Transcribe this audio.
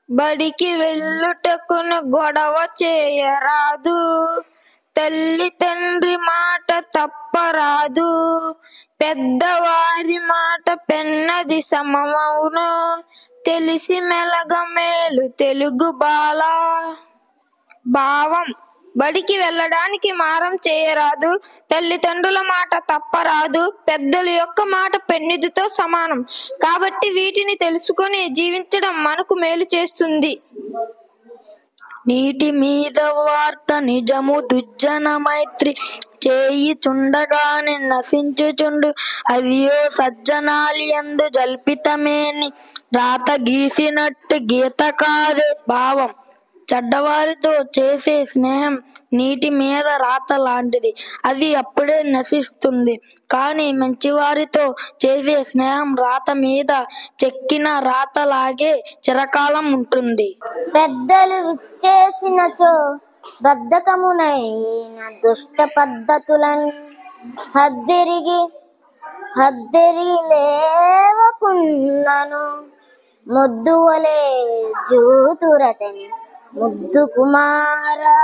బడికి వెళ్ళుటకును గొడవ చేయరాదు, తల్లి తండ్రి మాట తప్పరాదు, పెద్దవారి మాట పెన్నది సమమౌను, తెలిసి మెలగ మేలు తెలుగు బాల. భావం: బడికి వెళ్ళడానికి మారం చేయరాదు, తల్లిదండ్రుల మాట తప్పరాదు, పెద్దల యొక్క మాట పెన్నిదితో సమానం. కాబట్టి వీటిని తెలుసుకొని జీవించడం మనకు మేలు చేస్తుంది. నీటి మీద వార్త నిజము దుర్జన మైత్రి, చేయిచుండగానే నశించుచుండు, అదియో సజ్జనాలియందు జల్పితమేని, రాత గీసినట్టు గీత కాదే. భావం: చెడ్డవారితో చేసే స్నేహం నీటి మీద రాత లాంటిది, అది అప్పుడే నశిస్తుంది. కానీ మంచివారితో చేసే స్నేహం రాత మీద చెక్కిన రాతలాగే చిరకాలం ఉంటుంది. పెద్దలు విచ్చేసినచో బద్ధకమునైన దుష్ట పద్ధతులన్ హద్దెరిగి లేవకున్నను, మొద్దువలే జూతురతని ముద్దు కుమారా.